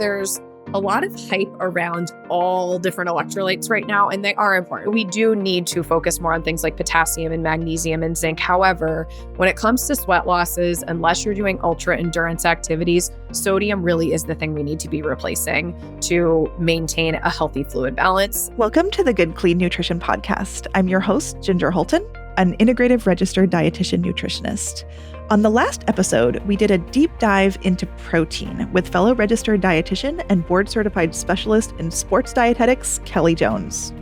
There's a lot of hype around all different electrolytes right now, and they are important. We do need to focus more on things like potassium and magnesium and zinc. However, when it comes to sweat losses, unless you're doing ultra endurance activities, sodium really is the thing we need to be replacing to maintain a healthy fluid balance. Welcome to the Good Clean Nutrition Podcast. I'm your host, Ginger Hultin, an integrative registered dietitian nutritionist. On the last episode, we did a deep dive into protein with fellow registered dietitian and board-certified specialist in sports dietetics, Kelly Jones.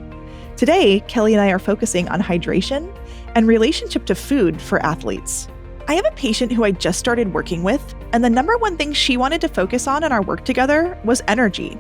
Today, Kelly and I are focusing on hydration and relationship to food for athletes. I have a patient who I just started working with, and the number one thing she wanted to focus on in our work together was energy.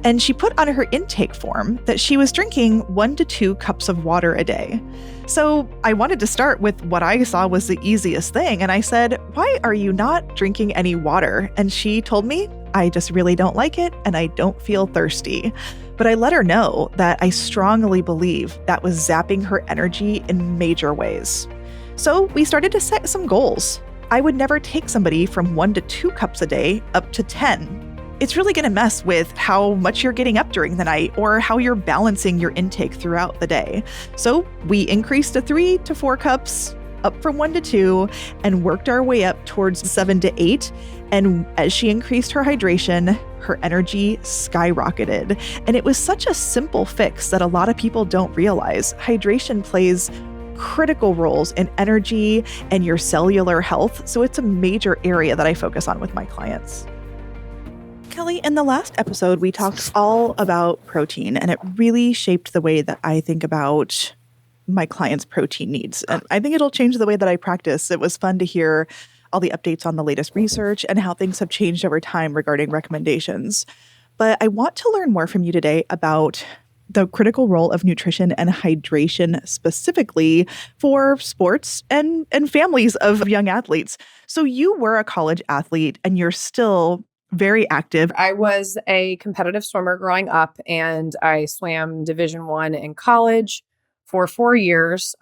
And she put on her intake form that she was drinking 1 to 2 cups of water a day. So I wanted to start with what I saw was the easiest thing. And I said, "Why are you not drinking any water?" And she told me, "I just really don't like it and I don't feel thirsty." But I let her know that I strongly believe that was zapping her energy in major ways. So we started to set some goals. I would never take somebody from 1 to 2 cups a day up to 10. It's really going to mess with how much you're getting up during the night or how you're balancing your intake throughout the day. So we increased to 3 to 4 cups, up from 1 to 2, and worked our way up towards 7 to 8. And as she increased her hydration, her energy skyrocketed. And it was such a simple fix that a lot of people don't realize. Hydration plays critical roles in energy and your cellular health. So it's a major area that I focus on with my clients. Kelly, in the last episode, we talked all about protein, and it really shaped the way that I think about my clients' protein needs. And I think it'll change the way that I practice. It was fun to hear all the updates on the latest research and how things have changed over time regarding recommendations. But I want to learn more from you today about the critical role of nutrition and hydration specifically for sports and families of young athletes. So you were a college athlete and you're still very active. I was a competitive swimmer growing up, and I swam Division I in college for 4 years.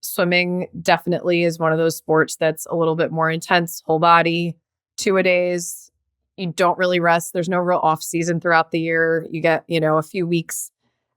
Swimming definitely is one of those sports that's a little bit more intense, whole body, 2-a-days. You don't really rest. There's no real off season throughout the year. You get, a few weeks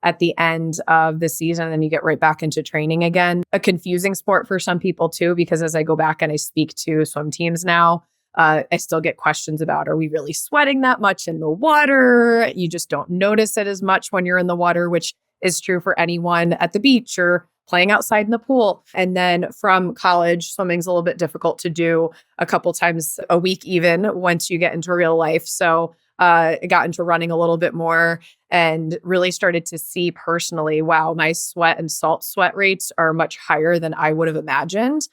at the end of the season, and then you get right back into training again. A confusing sport for some people too, because as I go back and I speak to swim teams now, I still get questions about, are we really sweating that much in the water? You just don't notice it as much when you're in the water, which is true for anyone at the beach or playing outside in the pool. And then from college, swimming's a little bit difficult to do a couple times a week, even once you get into real life. So I got into running a little bit more and really started to see personally, wow, my sweat and salt sweat rates are much higher than I would have imagined.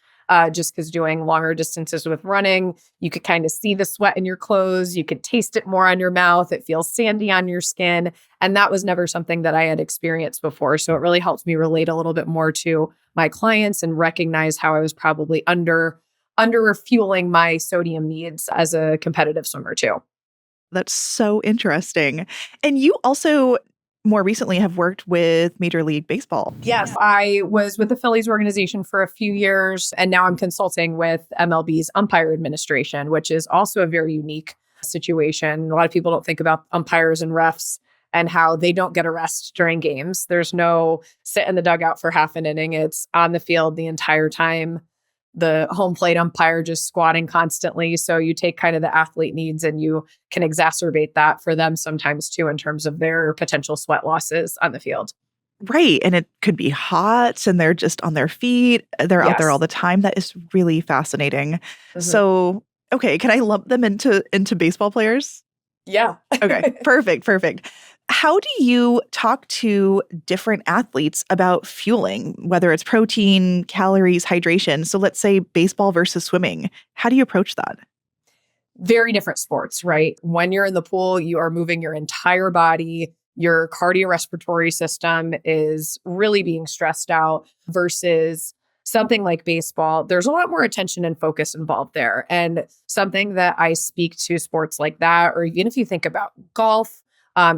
Just because doing longer distances with running, you could kind of see the sweat in your clothes. You could taste it more on your mouth. It feels sandy on your skin. And that was never something that I had experienced before. So it really helped me relate a little bit more to my clients and recognize how I was probably under refueling my sodium needs as a competitive swimmer too. That's so interesting. And you also more recently have worked with Major League Baseball. Yes, I was with the Phillies organization for a few years, and now I'm consulting with MLB's umpire administration, which is also a very unique situation. A lot of people don't think about umpires and refs and how they don't get a rest during games. There's no sit in the dugout for half an inning. It's on the field the entire time. The home plate umpire just squatting constantly. So you take kind of the athlete needs and you can exacerbate that for them sometimes too, in terms of their potential sweat losses on the field. Right. And it could be hot and they're just on their feet. They're out there all the time. That is really fascinating. Mm-hmm. So, okay. Can I lump them into baseball players? Yeah. Okay. Perfect. How do you talk to different athletes about fueling, whether it's protein, calories, hydration? So let's say baseball versus swimming. How do you approach that? Very different sports, right? When you're in the pool, you are moving your entire body. Your cardiorespiratory system is really being stressed out versus something like baseball. There's a lot more attention and focus involved there. And something that I speak to sports like that, or even if you think about golf,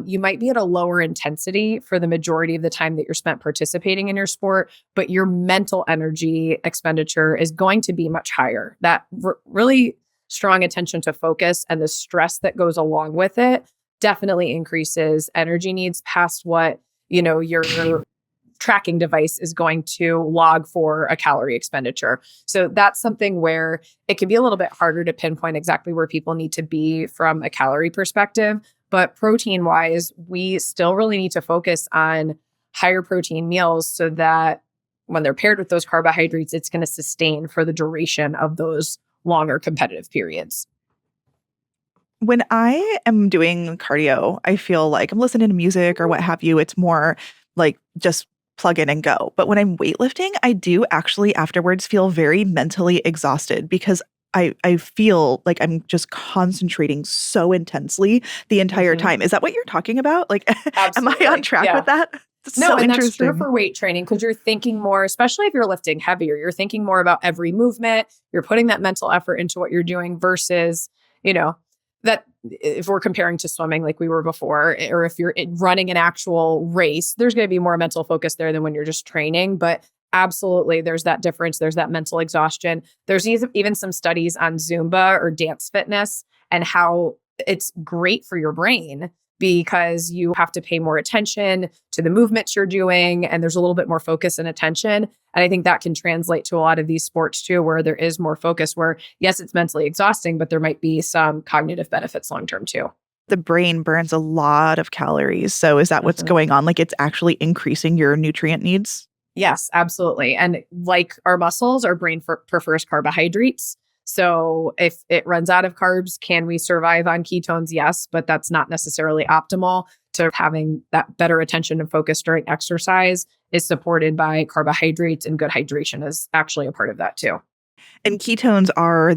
you might be at a lower intensity for the majority of the time that you're spent participating in your sport, but your mental energy expenditure is going to be much higher. That really strong attention to focus and the stress that goes along with it definitely increases energy needs past what, your tracking device is going to log for a calorie expenditure. So that's something where it can be a little bit harder to pinpoint exactly where people need to be from a calorie perspective. But protein wise, we still really need to focus on higher protein meals so that when they're paired with those carbohydrates, it's going to sustain for the duration of those longer competitive periods. When I am doing cardio, I feel like I'm listening to music or what have you. It's more like just plug in and go. But when I'm weightlifting, I do actually afterwards feel very mentally exhausted because I feel like I'm just concentrating so intensely the entire time. Is that what you're talking about? Like, am I on track with that? No, and that's true for weight training because you're thinking more, especially if you're lifting heavier, you're thinking more about every movement. You're putting that mental effort into what you're doing versus, that if we're comparing to swimming like we were before, or if you're running an actual race, there's going to be more mental focus there than when you're just training. But absolutely, there's that difference. There's that mental exhaustion. There's even some studies on Zumba or dance fitness and how it's great for your brain because you have to pay more attention to the movements you're doing and there's a little bit more focus and attention. And I think that can translate to a lot of these sports too, where there is more focus where, yes, it's mentally exhausting, but there might be some cognitive benefits long-term too. The brain burns a lot of calories. So is that what's going on? Like it's actually increasing your nutrient needs? Yes, absolutely. And like our muscles, our brain prefers carbohydrates. So if it runs out of carbs, can we survive on ketones? Yes, but that's not necessarily optimal. To having that better attention and focus during exercise is supported by carbohydrates, and good hydration is actually a part of that too. And ketones are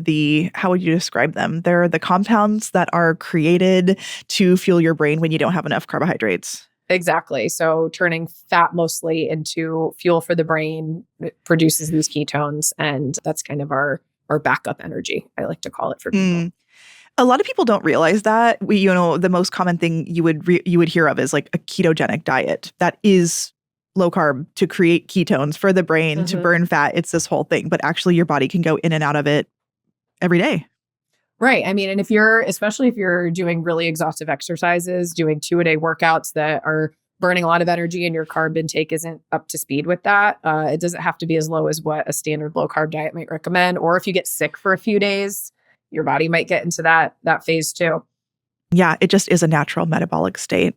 how would you describe them? They're the compounds that are created to fuel your brain when you don't have enough carbohydrates. Exactly. So turning fat mostly into fuel for the brain produces these ketones, and that's kind of our backup energy, I like to call it for people. A lot of people don't realize that. The most common thing you would hear of is like a ketogenic diet. That is low carb to create ketones for the brain to burn fat. It's this whole thing, but actually your body can go in and out of it every day. Right. I mean, and especially if you're doing really exhaustive exercises, doing 2-a-day workouts that are burning a lot of energy and your carb intake isn't up to speed with that, it doesn't have to be as low as what a standard low carb diet might recommend. Or if you get sick for a few days, your body might get into that phase too. Yeah, it just is a natural metabolic state.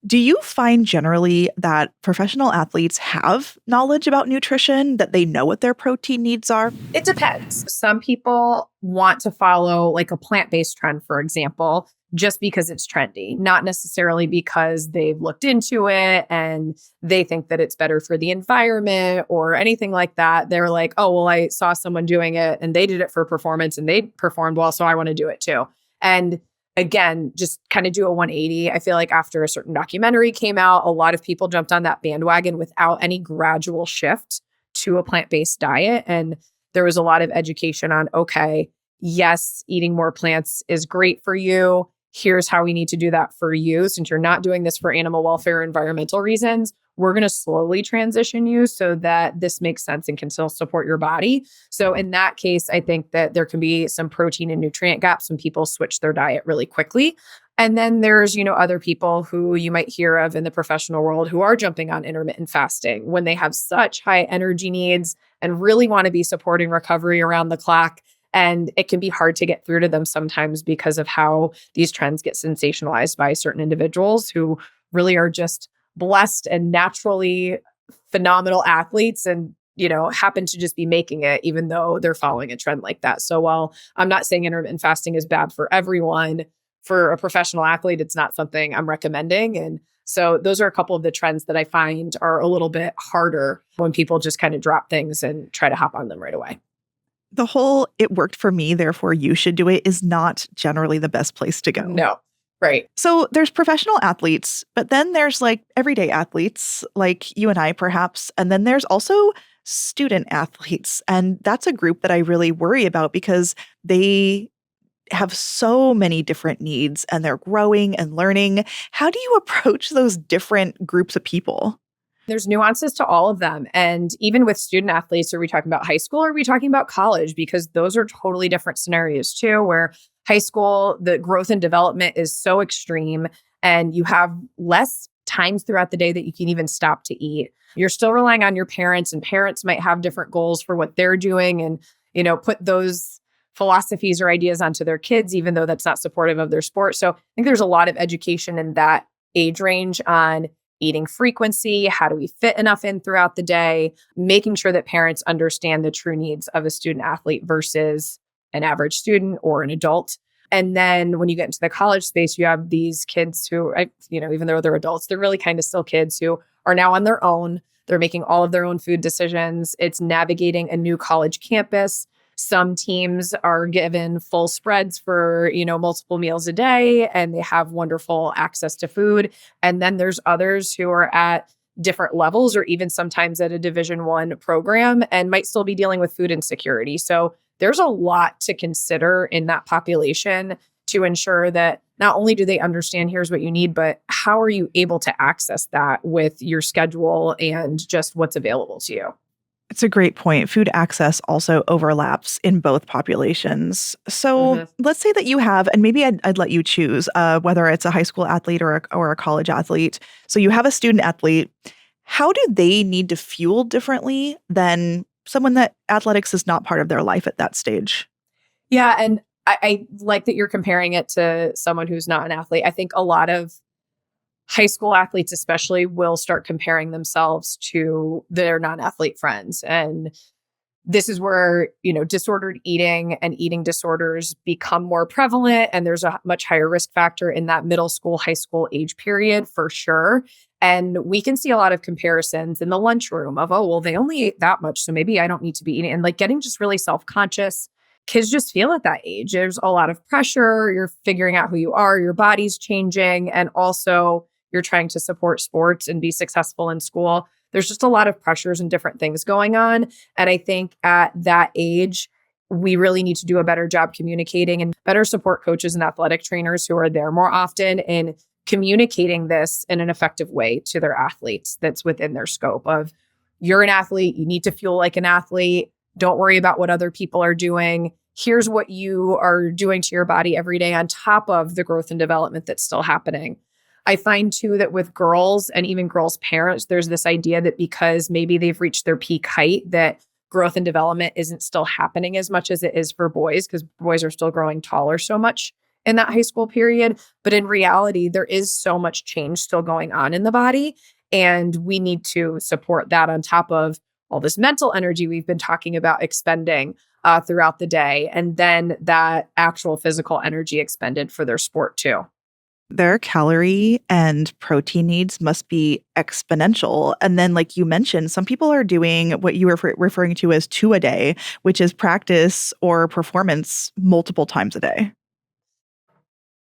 Do you find generally that professional athletes have knowledge about nutrition, that they know what their protein needs are? It depends. Some people want to follow like a plant-based trend, for example, just because it's trendy, not necessarily because they've looked into it and they think that it's better for the environment or anything like that. They're like, oh, well, I saw someone doing it and they did it for performance and they performed well, so I want to do it too. And again, just kind of do a 180. I feel like after a certain documentary came out, a lot of people jumped on that bandwagon without any gradual shift to a plant-based diet. And there was a lot of education on, okay, yes, eating more plants is great for you. Here's how we need to do that for you. Since you're not doing this for animal welfare, environmental reasons, we're going to slowly transition you so that this makes sense and can still support your body. So in that case, I think that there can be some protein and nutrient gaps when people switch their diet really quickly. And then there's, other people who you might hear of in the professional world who are jumping on intermittent fasting when they have such high energy needs and really want to be supporting recovery around the clock. And it can be hard to get through to them sometimes because of how these trends get sensationalized by certain individuals who really are just blessed and naturally phenomenal athletes and, happen to just be making it even though they're following a trend like that. So while I'm not saying intermittent fasting is bad for everyone, for a professional athlete, it's not something I'm recommending. And so those are a couple of the trends that I find are a little bit harder when people just kind of drop things and try to hop on them right away. The whole "it worked for me, therefore you should do it" is not generally the best place to go. No. Right. So there's professional athletes, but then there's like everyday athletes like you and I perhaps. And then there's also student athletes. And that's a group that I really worry about because they have so many different needs and they're growing and learning. How do you approach those different groups of people? There's nuances to all of them. And even with student athletes, are we talking about high school or are we talking about college? Because those are totally different scenarios too, where high school, the growth and development is so extreme and you have less times throughout the day that you can even stop to eat. You're still relying on your parents, and parents might have different goals for what they're doing and, put those philosophies or ideas onto their kids, even though that's not supportive of their sport. So I think there's a lot of education in that age range on eating frequency, how do we fit enough in throughout the day, making sure that parents understand the true needs of a student athlete versus an average student or an adult. And then when you get into the college space, you have these kids who, even though they're adults, they're really kind of still kids who are now on their own. They're making all of their own food decisions. It's navigating a new college campus. Some teams are given full spreads for, multiple meals a day, and they have wonderful access to food. And then there's others who are at different levels or even sometimes at a Division I program and might still be dealing with food insecurity. So there's a lot to consider in that population to ensure that not only do they understand here's what you need, but how are you able to access that with your schedule and just what's available to you? It's a great point. Food access also overlaps in both populations. So let's say that you have, and maybe I'd let you choose whether it's a high school athlete or a college athlete. So you have a student athlete. How do they need to fuel differently than someone that athletics is not part of their life at that stage? Yeah. And I like that you're comparing it to someone who's not an athlete. I think a lot of high school athletes especially will start comparing themselves to their non-athlete friends. And this is where, disordered eating and eating disorders become more prevalent. And there's a much higher risk factor in that middle school, high school age period for sure. And we can see a lot of comparisons in the lunchroom of, oh, well, they only ate that much, so maybe I don't need to be eating. And like getting just really self-conscious. Kids just feel at that age. There's a lot of pressure. You're figuring out who you are. Your body's changing. And also you're trying to support sports and be successful in school. There's just a lot of pressures and different things going on. And I think at that age, we really need to do a better job communicating and better support coaches and athletic trainers who are there more often in communicating this in an effective way to their athletes that's within their scope of, you're an athlete, you need to feel like an athlete. Don't worry about what other people are doing. Here's what you are doing to your body every day on top of the growth and development that's still happening. I find too that with girls and even girls' parents, there's this idea that because maybe they've reached their peak height, that growth and development isn't still happening as much as it is for boys, because boys are still growing taller so much in that high school period. But in reality, there is so much change still going on in the body. And we need to support that on top of all this mental energy we've been talking about expending throughout the day. And then that actual physical energy expended for their sport too. Their calorie and protein needs must be exponential. And then, like you mentioned, some people are doing what you were referring to as 2 a day, which is practice or performance multiple times a day.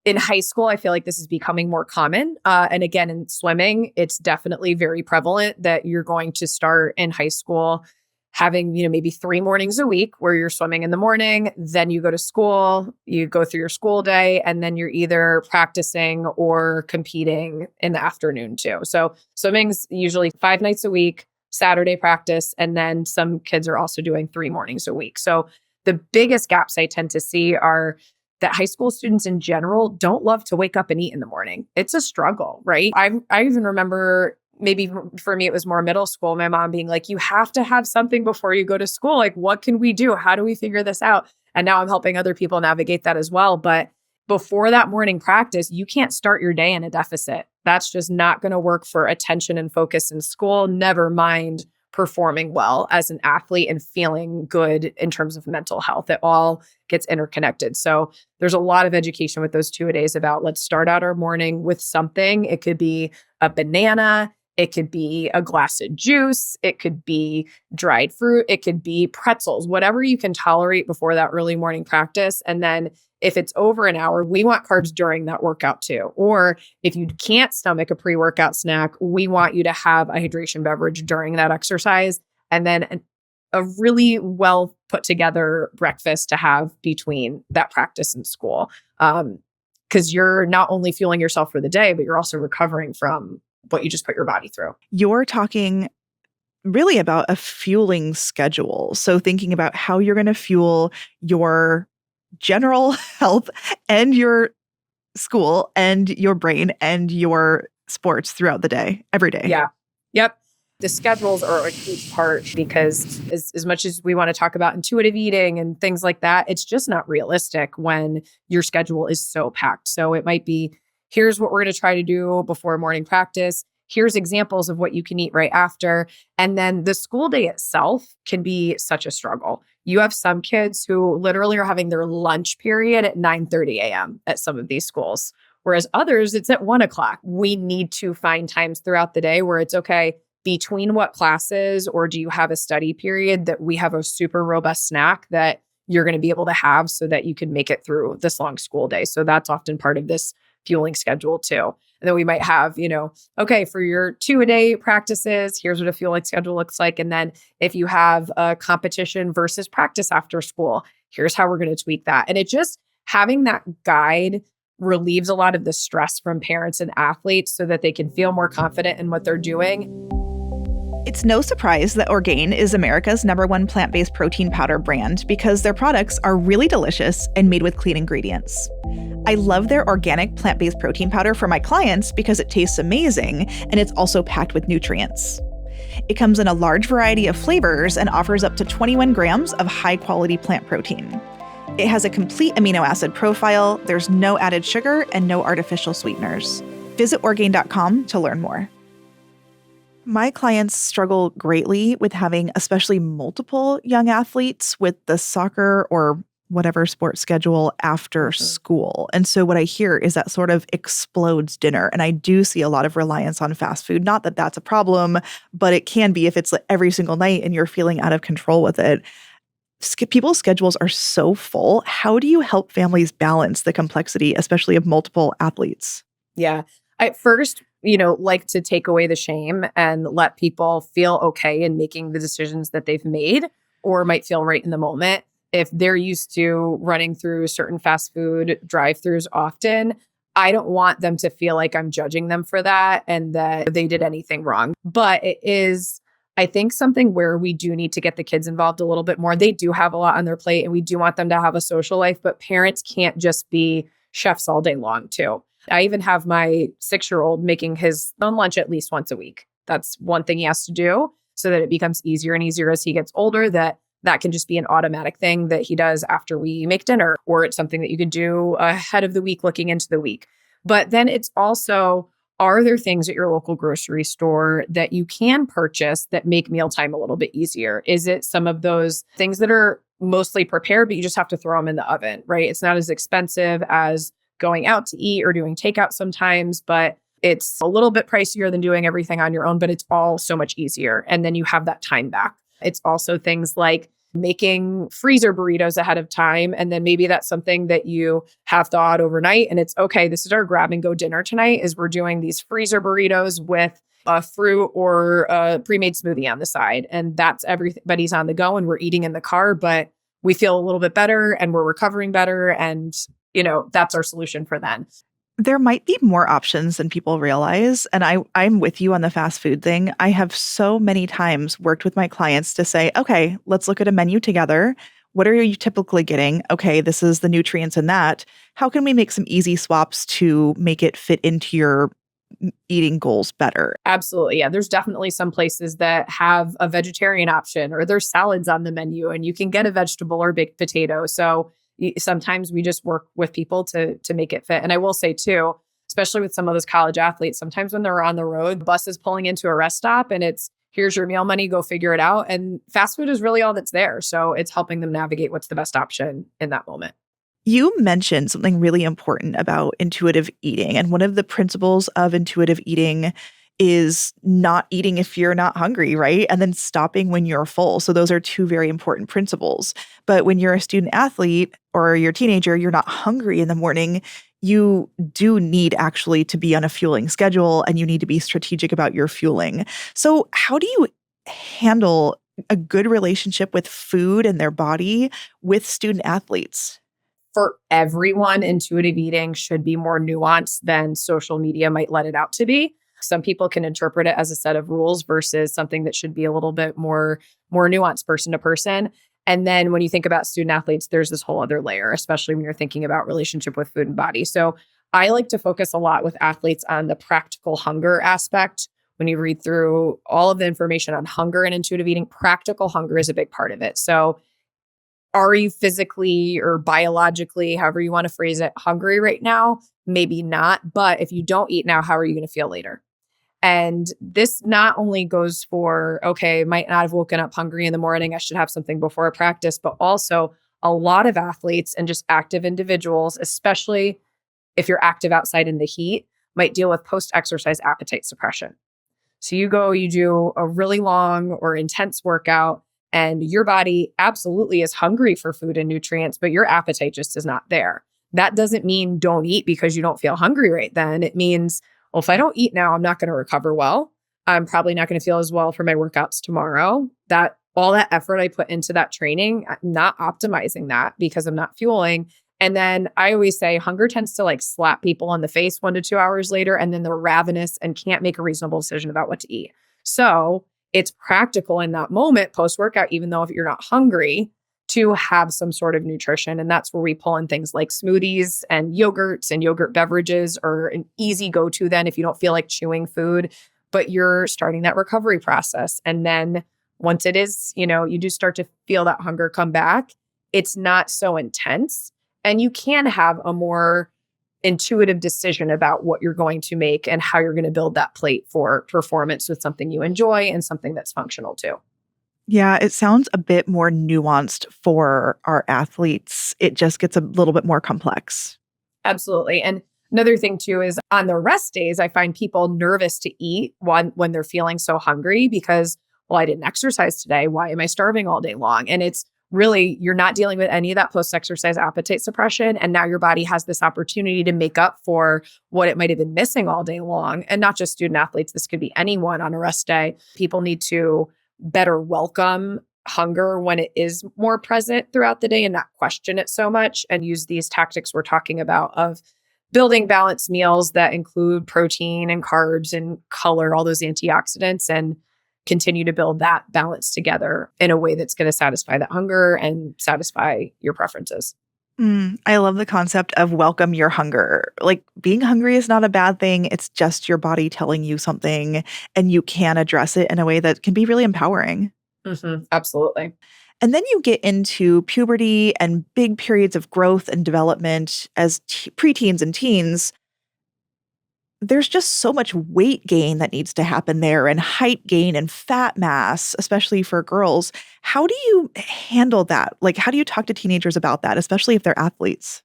In high school, I feel like this is becoming more common. And again, in swimming, it's definitely very prevalent that you're going to start in high school having, maybe 3 mornings a week where you're swimming in the morning, then you go to school, you go through your school day, and then you're either practicing or competing in the afternoon too. So swimming's usually 5 nights a week, Saturday practice, and then some kids are also doing 3 mornings a week. So the biggest gaps I tend to see are that high school students in general don't love to wake up and eat in the morning. It's a struggle, right? I even remember, maybe for me, it was more middle school, my mom being like, you have to have something before you go to school. Like, what can we do? How do we figure this out? And now I'm helping other people navigate that as well. But before that morning practice, you can't start your day in a deficit. That's just not going to work for attention and focus in school, never mind performing well as an athlete and feeling good in terms of mental health. It all gets interconnected. So there's a lot of education with those 2 a days about, let's start out our morning with something. It could be a banana. It could be a glass of juice. It could be dried fruit. It could be pretzels, whatever you can tolerate before that early morning practice. And then if it's over an hour, we want carbs during that workout too. Or if you can't stomach a pre-workout snack, we want you to have a hydration beverage during that exercise. And then a really well put together breakfast to have between that practice and school. Because you're not only fueling yourself for the day, but you're also recovering from what you just put your body through. You're talking really about a fueling schedule. So thinking about how you're going to fuel your general health and your school and your brain and your sports throughout the day, every day. Yeah. Yep. The schedules are a huge part because as much as we want to talk about intuitive eating and things like that, it's just not realistic when your schedule is so packed. So it might be, here's what we're going to try to do before morning practice. Here's examples of what you can eat right after. And then the school day itself can be such a struggle. You have some kids who literally are having their lunch period at 9:30 a.m. at some of these schools, whereas others, it's at 1:00. We need to find times throughout the day where it's okay, between what classes, or do you have a study period that we have a super robust snack that you're going to be able to have so that you can make it through this long school day. So that's often part of this fueling schedule too. And then we might have, okay, for your 2-a-day practices, here's what a fueling schedule looks like. And then if you have a competition versus practice after school, here's how we're going to tweak that. And it just, having that guide relieves a lot of the stress from parents and athletes so that they can feel more confident in what they're doing. It's no surprise that Orgain is America's #1 plant-based protein powder brand because their products are really delicious and made with clean ingredients. I love their organic plant-based protein powder for my clients because it tastes amazing and it's also packed with nutrients. It comes in a large variety of flavors and offers up to 21 grams of high-quality plant protein. It has a complete amino acid profile, there's no added sugar, and no artificial sweeteners. Visit Orgain.com to learn more. My clients struggle greatly with having especially multiple young athletes with the soccer or whatever sports schedule after school. And so what I hear is that sort of explodes dinner. And I do see a lot of reliance on fast food. Not that that's a problem, but it can be if it's like every single night and you're feeling out of control with it. People's schedules are so full. How do you help families balance the complexity, especially of multiple athletes? Yeah. I first, like to take away the shame and let people feel okay in making the decisions that they've made or might feel right in the moment. If they're used to running through certain fast food drive-thrus often, I don't want them to feel like I'm judging them for that and that they did anything wrong. But it is, I think, something where we do need to get the kids involved a little bit more. They do have a lot on their plate and we do want them to have a social life, but parents can't just be chefs all day long too. I even have my 6-year-old making his own lunch at least once a week. That's one thing he has to do so that it becomes easier and easier as he gets older, that can just be an automatic thing that he does after we make dinner, or it's something that you can do ahead of the week, looking into the week. But then it's also, are there things at your local grocery store that you can purchase that make mealtime a little bit easier? Is it some of those things that are mostly prepared, but you just have to throw them in the oven, right? It's not as expensive as going out to eat or doing takeout sometimes, but it's a little bit pricier than doing everything on your own, but it's all so much easier. And then you have that time back. It's also things like making freezer burritos ahead of time. And then maybe that's something that you have thawed overnight. And it's okay, this is our grab and go dinner tonight, is we're doing these freezer burritos with a fruit or a pre-made smoothie on the side. And that's everybody's on the go and we're eating in the car, but we feel a little bit better and we're recovering better. And that's our solution for then. There might be more options than people realize. And I'm with you on the fast food thing. I have so many times worked with my clients to say, okay, let's look at a menu together. What are you typically getting? Okay, this is the nutrients in that. How can we make some easy swaps to make it fit into your eating goals better? Absolutely. Yeah. There's definitely some places that have a vegetarian option or there's salads on the menu and you can get a vegetable or baked potato. So sometimes we just work with people to make it fit. And I will say too, especially with some of those college athletes, sometimes when they're on the road, the bus is pulling into a rest stop and it's, here's your meal money, go figure it out. And fast food is really all that's there. So it's helping them navigate what's the best option in that moment. You mentioned something really important about intuitive eating. And one of the principles of intuitive eating is not eating if you're not hungry, right? And then stopping when you're full. So those are two very important principles. But when you're a student athlete or you're a teenager, you're not hungry in the morning, you do need actually to be on a fueling schedule and you need to be strategic about your fueling. So how do you handle a good relationship with food and their body with student athletes? For everyone, intuitive eating should be more nuanced than social media might let it out to be. Some people can interpret it as a set of rules versus something that should be a little bit more nuanced person to person. And then when you think about student athletes, there's this whole other layer, especially when you're thinking about relationship with food and body. So I like to focus a lot with athletes on the practical hunger aspect. When you read through all of the information on hunger and intuitive eating, practical hunger is a big part of it. So are you physically or biologically, however you want to phrase it, hungry right now? Maybe not. But if you don't eat now, how are you going to feel later? And this not only goes for, okay, might not have woken up hungry in the morning, I should have something before a practice, but also a lot of athletes and just active individuals, especially if you're active outside in the heat, might deal with post-exercise appetite suppression. So you do a really long or intense workout, and your body absolutely is hungry for food and nutrients, but your appetite just is not there. That doesn't mean don't eat because you don't feel hungry right then. It means, well, if I don't eat now, I'm not going to recover well. I'm probably not going to feel as well for my workouts tomorrow. That all that effort I put into that training, I'm not optimizing that because I'm not fueling. And then I always say hunger tends to like slap people on the face 1 to 2 hours later, and then they're ravenous and can't make a reasonable decision about what to eat. So it's practical in that moment post-workout, even though if you're not hungry, to have some sort of nutrition. And that's where we pull in things like smoothies and yogurts, and yogurt beverages are an easy go-to then if you don't feel like chewing food, but you're starting that recovery process. And then once it is, you do start to feel that hunger come back, it's not so intense. And you can have a more intuitive decision about what you're going to make and how you're going to build that plate for performance with something you enjoy and something that's functional too. Yeah, it sounds a bit more nuanced for our athletes. It just gets a little bit more complex. Absolutely. And another thing too is on the rest days, I find people nervous to eat when they're feeling so hungry because, well, I didn't exercise today. Why am I starving all day long? And it's really, you're not dealing with any of that post-exercise appetite suppression. And now your body has this opportunity to make up for what it might have been missing all day long. And not just student athletes, this could be anyone on a rest day. People need to better welcome hunger when it is more present throughout the day and not question it so much, and use these tactics we're talking about of building balanced meals that include protein and carbs and color, all those antioxidants, and continue to build that balance together in a way that's going to satisfy that hunger and satisfy your preferences. I love the concept of welcome your hunger. Like being hungry is not a bad thing. It's just your body telling you something, and you can address it in a way that can be really empowering. Absolutely. And then you get into puberty and big periods of growth and development as preteens and teens. There's just so much weight gain that needs to happen there, and height gain and fat mass, especially for girls. How do you handle that? Like, how do you talk to teenagers about that, especially if they're athletes?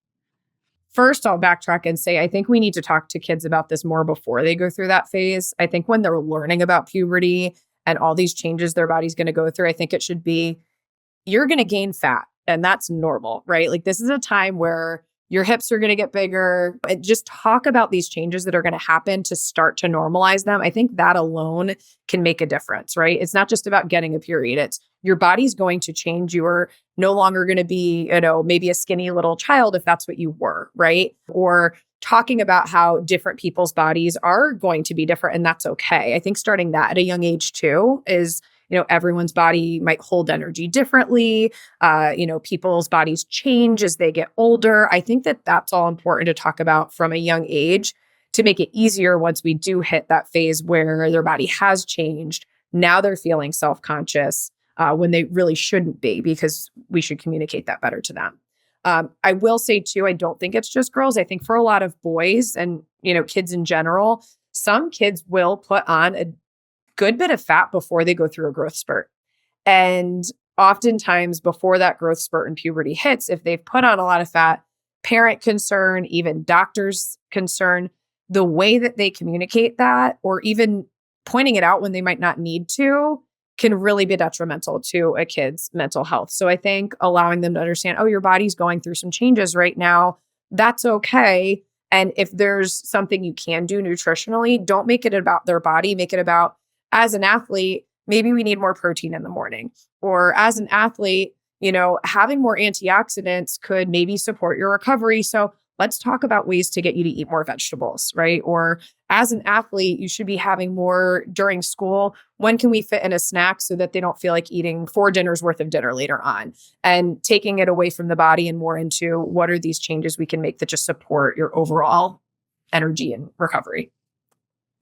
First, I'll backtrack and say, I think we need to talk to kids about this more before they go through that phase. I think when they're learning about puberty and all these changes their body's going to go through, I think it should be, you're going to gain fat, and that's normal, right? Like this is a time where your hips are going to get bigger. And just talk about these changes that are going to happen to start to normalize them. I think that alone can make a difference, right? It's not just about getting a period. It's your body's going to change. You are no longer going to be, maybe a skinny little child if that's what you were, right? Or talking about how different people's bodies are going to be different, and that's okay. I think starting that at a young age too is, everyone's body might hold energy differently. People's bodies change as they get older. I think that that's all important to talk about from a young age to make it easier once we do hit that phase where their body has changed. Now they're feeling self-conscious when they really shouldn't be, because we should communicate that better to them. I will say too, I don't think it's just girls. I think for a lot of boys and, kids in general, some kids will put on a good bit of fat before they go through a growth spurt. And oftentimes before that growth spurt in puberty hits, if they've put on a lot of fat, parent concern, even doctors concern, the way that they communicate that, or even pointing it out when they might not need to, can really be detrimental to a kid's mental health. So I think allowing them to understand, oh, your body's going through some changes right now, that's okay. And if there's something you can do nutritionally, don't make it about their body, make it about, as an athlete, maybe we need more protein in the morning. Or as an athlete, having more antioxidants could maybe support your recovery. So let's talk about ways to get you to eat more vegetables, right? Or as an athlete, you should be having more during school. When can we fit in a snack so that they don't feel like eating 4 dinners worth of dinner later on? And taking it away from the body and more into what are these changes we can make that just support your overall energy and recovery.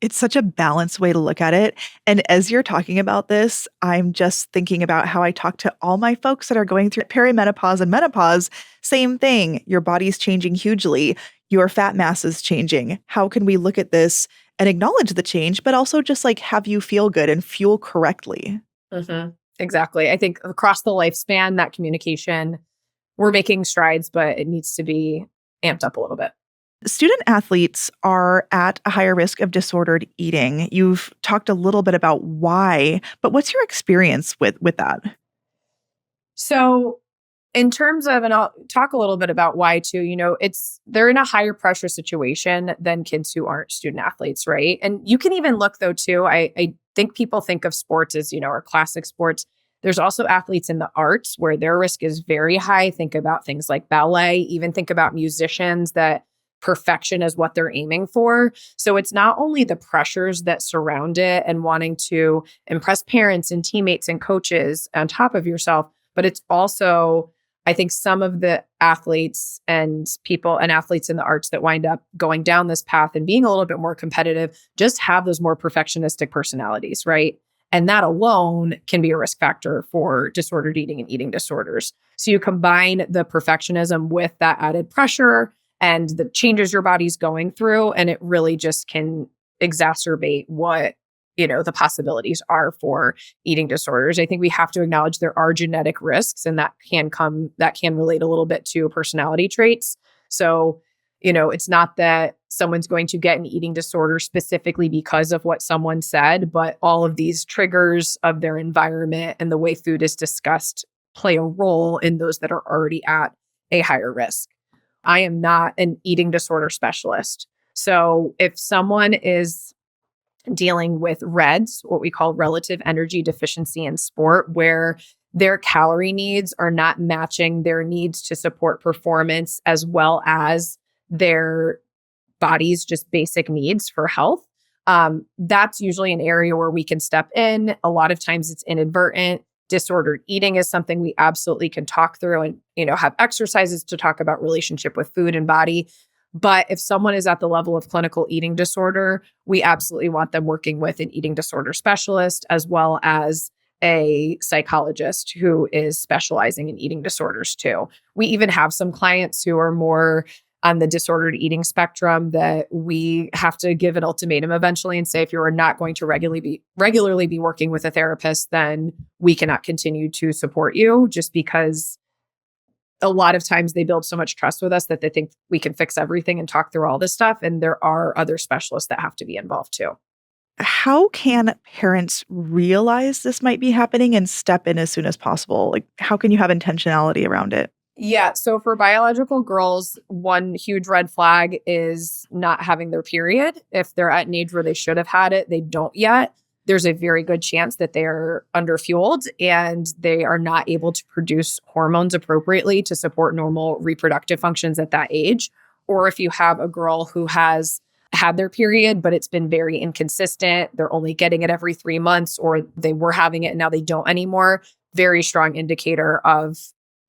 It's such a balanced way to look at it. And as you're talking about this, I'm just thinking about how I talk to all my folks that are going through perimenopause and menopause. Same thing. Your body's changing hugely. Your fat mass is changing. How can we look at this and acknowledge the change, but also just like have you feel good and fuel correctly? Mm-hmm. Exactly. I think across the lifespan, that communication, we're making strides, but it needs to be amped up a little bit. Student athletes are at a higher risk of disordered eating. You've talked a little bit about why, but what's your experience with that? So in terms of, and I'll talk a little bit about why too, they're in a higher pressure situation than kids who aren't student athletes, right? And you can even look though too, I think people think of sports as, our classic sports. There's also athletes in the arts where their risk is very high. Think about things like ballet, even think about musicians that perfection is what they're aiming for. So it's not only the pressures that surround it and wanting to impress parents and teammates and coaches on top of yourself, but it's also, I think, some of the athletes and people and athletes in the arts that wind up going down this path and being a little bit more competitive just have those more perfectionistic personalities, right? And that alone can be a risk factor for disordered eating and eating disorders. So you combine the perfectionism with that added pressure and the changes your body's going through, and it really just can exacerbate what, the possibilities are for eating disorders. I think we have to acknowledge there are genetic risks, and that can relate a little bit to personality traits. So, it's not that someone's going to get an eating disorder specifically because of what someone said, but all of these triggers of their environment and the way food is discussed play a role in those that are already at a higher risk. I am not an eating disorder specialist. So if someone is dealing with REDS, what we call relative energy deficiency in sport, where their calorie needs are not matching their needs to support performance as well as their body's just basic needs for health, that's usually an area where we can step in. A lot of times it's inadvertent. Disordered eating is something we absolutely can talk through and, have exercises to talk about relationship with food and body. But if someone is at the level of clinical eating disorder, we absolutely want them working with an eating disorder specialist as well as a psychologist who is specializing in eating disorders too. We even have some clients who are more on the disordered eating spectrum that we have to give an ultimatum eventually and say, if you're not going to regularly be working with a therapist, then we cannot continue to support you, just because a lot of times they build so much trust with us that they think we can fix everything and talk through all this stuff. And there are other specialists that have to be involved too. How can parents realize this might be happening and step in as soon as possible? Like, how can you have intentionality around it? Yeah. So for biological girls, one huge red flag is not having their period. If they're at an age where they should have had it, they don't yet. There's a very good chance that they are underfueled and they are not able to produce hormones appropriately to support normal reproductive functions at that age. Or if you have a girl who has had their period, but it's been very inconsistent, they're only getting it every 3 months, or they were having it and now they don't anymore, very strong indicator of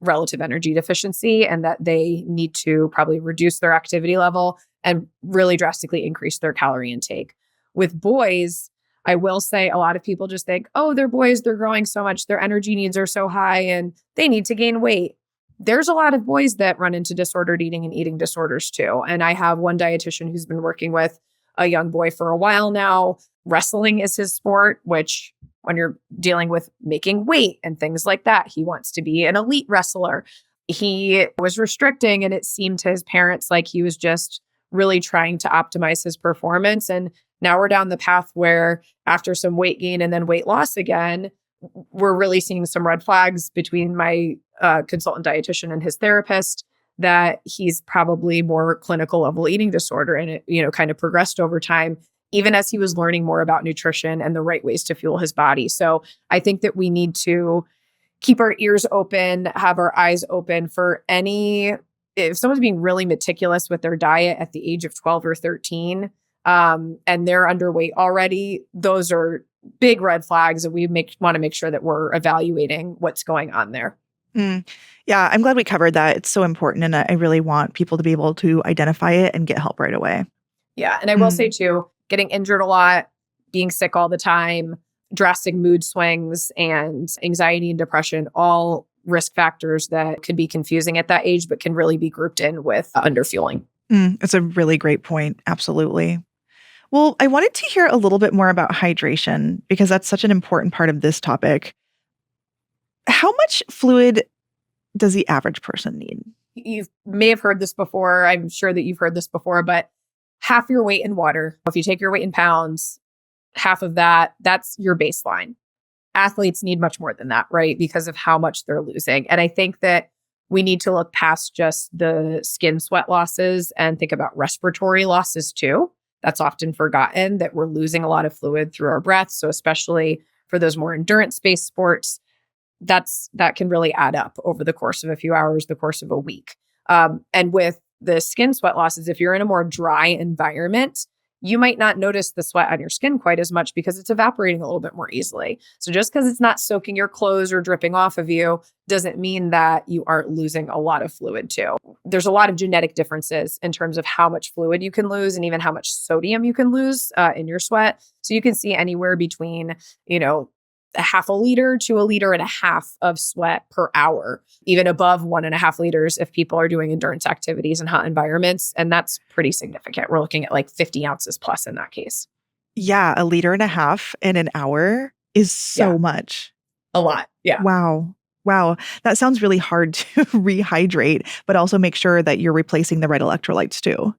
relative energy deficiency and that they need to probably reduce their activity level and really drastically increase their calorie intake. With boys, I will say a lot of people just think, oh, they're boys, they're growing so much, their energy needs are so high and they need to gain weight. There's a lot of boys that run into disordered eating and eating disorders too. And I have one dietitian who's been working with a young boy for a while now. Wrestling is his sport, which when you're dealing with making weight and things like that, he wants to be an elite wrestler. He was restricting and it seemed to his parents like he was just really trying to optimize his performance. And now we're down the path where after some weight gain and then weight loss again, we're really seeing some red flags between my consultant dietitian and his therapist that he's probably more clinical level eating disorder. And it, kind of progressed over time, even as he was learning more about nutrition and the right ways to fuel his body. So I think that we need to keep our ears open, have our eyes open for any if someone's being really meticulous with their diet at the age of 12 or 13, and they're underweight already, those are big red flags, and we want to make sure that we're evaluating what's going on there. Yeah, I'm glad we covered that. It's so important, and I really want people to be able to identify it and get help right away. Yeah, and I will say too, getting injured a lot, being sick all the time, drastic mood swings, and anxiety and depression, all risk factors that could be confusing at that age, but can really be grouped in with underfueling. It's a really great point. Absolutely. Well, I wanted to hear a little bit more about hydration because that's such an important part of this topic. How much fluid does the average person need? You may have heard this before. I'm sure that you've heard this before, but half your weight in water. If you take your weight in pounds, half of that, that's your baseline. Athletes need much more than that, right? Because of how much they're losing. And I think that we need to look past just the skin sweat losses and think about respiratory losses too. That's often forgotten, that we're losing a lot of fluid through our breath. So especially for those more endurance-based sports, that can really add up over the course of a few hours, the course of a week. And with the skin sweat losses, if you're in a more dry environment, you might not notice the sweat on your skin quite as much because it's evaporating a little bit more easily. So just because it's not soaking your clothes or dripping off of you doesn't mean that you aren't losing a lot of fluid too. There's a lot of genetic differences in terms of how much fluid you can lose and even how much sodium you can lose in your sweat. So you can see anywhere between, a half a liter to 1.5 liters of sweat per hour, even above 1.5 liters if people are doing endurance activities in hot environments. And that's pretty significant. We're looking at like 50 ounces plus in that case. Yeah, 1.5 liters in an hour is so much. A lot. Yeah. Wow. That sounds really hard to rehydrate, but also make sure that you're replacing the right electrolytes too.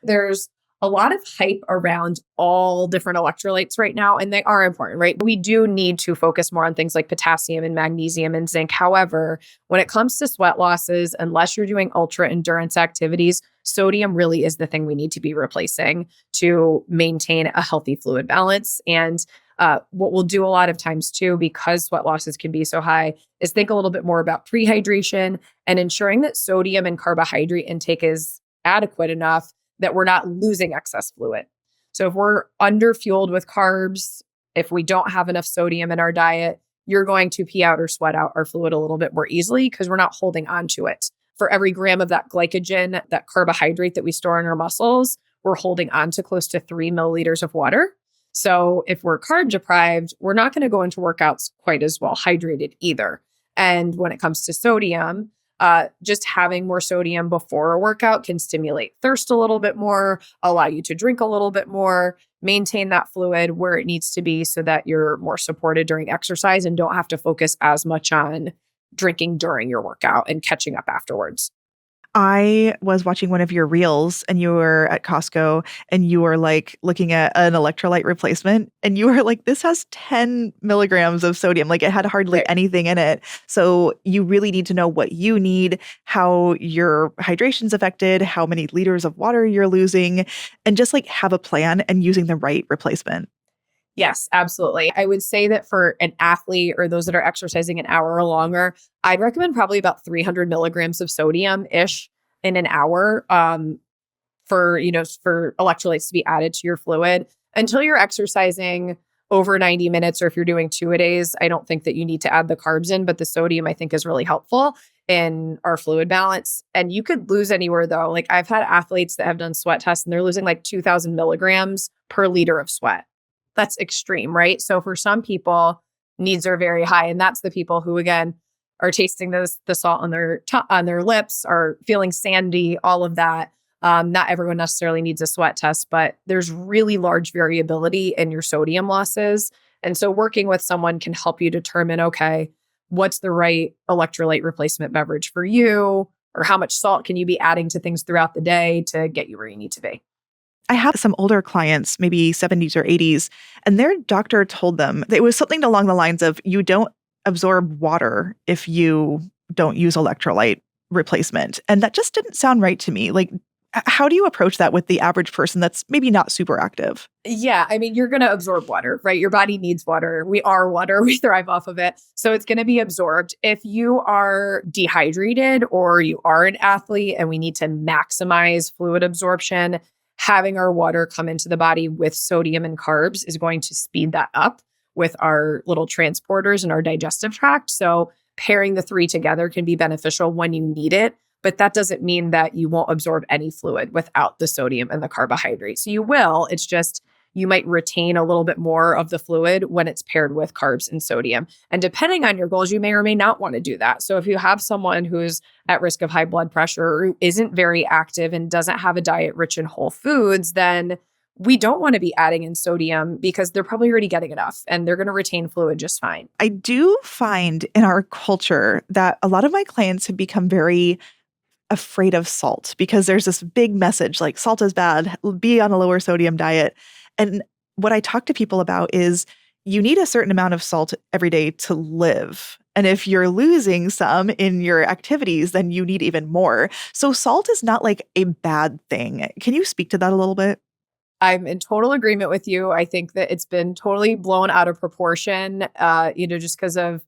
There's a lot of hype around all different electrolytes right now, and they are important, right? We do need to focus more on things like potassium and magnesium and zinc. However, when it comes to sweat losses, unless you're doing ultra endurance activities, sodium really is the thing we need to be replacing to maintain a healthy fluid balance. And what we'll do a lot of times too, because sweat losses can be so high, is think a little bit more about prehydration and ensuring that sodium and carbohydrate intake is adequate enough that we're not losing excess fluid. So if we're underfueled with carbs, if we don't have enough sodium in our diet, you're going to pee out or sweat out our fluid a little bit more easily because we're not holding on to it. For every gram of that glycogen, that carbohydrate that we store in our muscles, we're holding on to close to 3 milliliters of water. So if we're carb deprived, we're not going to go into workouts quite as well hydrated either. And when it comes to sodium, just having more sodium before a workout can stimulate thirst a little bit more, allow you to drink a little bit more, maintain that fluid where it needs to be so that you're more supported during exercise and don't have to focus as much on drinking during your workout and catching up afterwards. I was watching one of your reels and you were at Costco and you were like looking at an electrolyte replacement and you were like, this has 10 milligrams of sodium. Like it had hardly anything in it. So you really need to know what you need, how your hydration's affected, how many liters of water you're losing, and just like have a plan and using the right replacement. Yes, absolutely. I would say that for an athlete or those that are exercising an hour or longer, I'd recommend probably about 300 milligrams of sodium-ish in an hour for electrolytes to be added to your fluid. Until you're exercising over 90 minutes, or if you're doing 2-a-days, I don't think that you need to add the carbs in, but the sodium I think is really helpful in our fluid balance. And you could lose anywhere though. Like I've had athletes that have done sweat tests and they're losing like 2,000 milligrams per liter of sweat. That's extreme, right? So for some people, needs are very high. And that's the people who, again, are tasting the salt on their lips, are feeling sandy, all of that. Not everyone necessarily needs a sweat test, but there's really large variability in your sodium losses. And so working with someone can help you determine, okay, what's the right electrolyte replacement beverage for you? Or how much salt can you be adding to things throughout the day to get you where you need to be? I have some older clients, maybe 70s or 80s, and their doctor told them that it was something along the lines of, you don't absorb water if you don't use electrolyte replacement. And that just didn't sound right to me. Like, How do you approach that with the average person that's maybe not super active? Yeah, I mean, you're going to absorb water, right? Your body needs water. We are water. We thrive off of it. So it's going to be absorbed. If you are dehydrated or you are an athlete and we need to maximize fluid absorption, having our water come into the body with sodium and carbs is going to speed that up with our little transporters in our digestive tract. So pairing the three together can be beneficial when you need it. But that doesn't mean that you won't absorb any fluid without the sodium and the carbohydrates. So you will, it's just you might retain a little bit more of the fluid when it's paired with carbs and sodium. And depending on your goals, you may or may not want to do that. So if you have someone who's at risk of high blood pressure or who isn't very active and doesn't have a diet rich in whole foods, then we don't want to be adding in sodium because they're probably already getting enough and they're going to retain fluid just fine. I do find in our culture that a lot of my clients have become very afraid of salt because there's this big message like salt is bad, be on a lower sodium diet. And what I talk to people about is you need a certain amount of salt every day to live. And if you're losing some in your activities, then you need even more. So salt is not like a bad thing. Can you speak to that a little bit? I'm in total agreement with you. I think that it's been totally blown out of proportion, just because of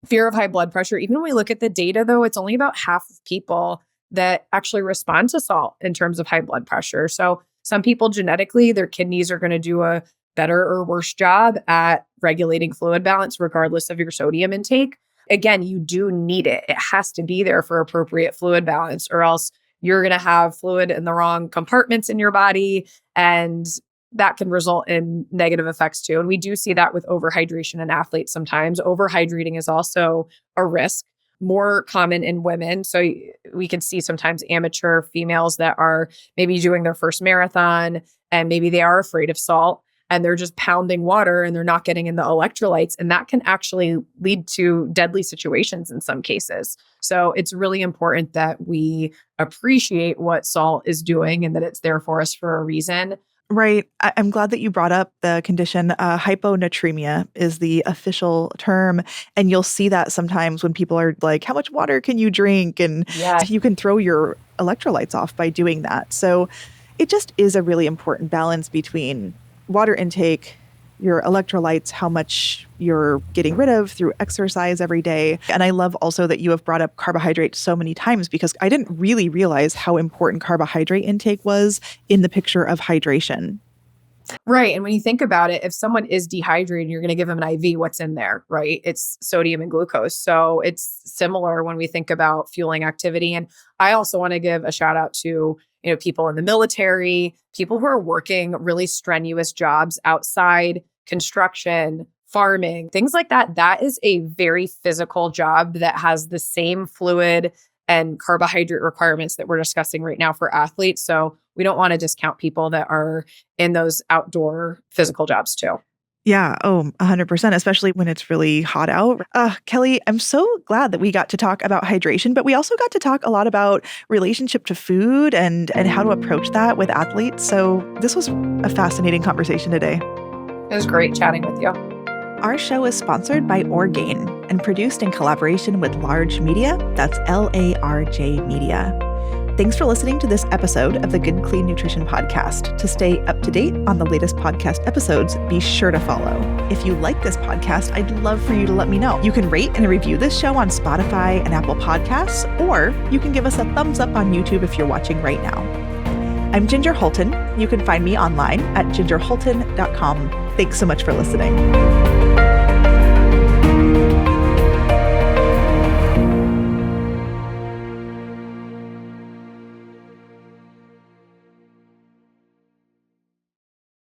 fear of high blood pressure. Even when we look at the data, though, it's only about half of people that actually respond to salt in terms of high blood pressure. So some people genetically, their kidneys are going to do a better or worse job at regulating fluid balance, regardless of your sodium intake. Again, you do need it. It has to be there for appropriate fluid balance, or else you're going to have fluid in the wrong compartments in your body. And that can result in negative effects too. And we do see that with overhydration in athletes sometimes. Overhydrating is also a risk, more common in women. So we can see sometimes amateur females that are maybe doing their first marathon and maybe they are afraid of salt and they're just pounding water and they're not getting in the electrolytes. And that can actually lead to deadly situations in some cases. So it's really important that we appreciate what salt is doing and that it's there for us for a reason. Right. I'm glad that you brought up the condition. Hyponatremia is the official term. And you'll see that sometimes when people are like, how much water can you drink? And you can throw your electrolytes off by doing that. So it just is a really important balance between water intake, your electrolytes, how much you're getting rid of through exercise every day. And I love also that you have brought up carbohydrates so many times because I didn't really realize how important carbohydrate intake was in the picture of hydration. Right. And when you think about it, if someone is dehydrated, you're going to give them an IV, what's in there, right? It's sodium and glucose. So it's similar when we think about fueling activity. And I also want to give a shout out to people in the military, people who are working really strenuous jobs outside, construction, farming, things like that. That is a very physical job that has the same fluid and carbohydrate requirements that we're discussing right now for athletes. So we don't want to discount people that are in those outdoor physical jobs too. Yeah. Oh, 100%, especially when it's really hot out. Kelly, I'm so glad that we got to talk about hydration, but we also got to talk a lot about relationship to food and how to approach that with athletes. So this was a fascinating conversation today. It was great chatting with you. Our show is sponsored by Orgain and produced in collaboration with Large Media. That's LARJ Media. Thanks for listening to this episode of the Good Clean Nutrition Podcast. To stay up to date on the latest podcast episodes, be sure to follow. If you like this podcast, I'd love for you to let me know. You can rate and review this show on Spotify and Apple Podcasts, or you can give us a thumbs up on YouTube if you're watching right now. I'm Ginger Hultin. You can find me online at gingerhultin.com. Thanks so much for listening.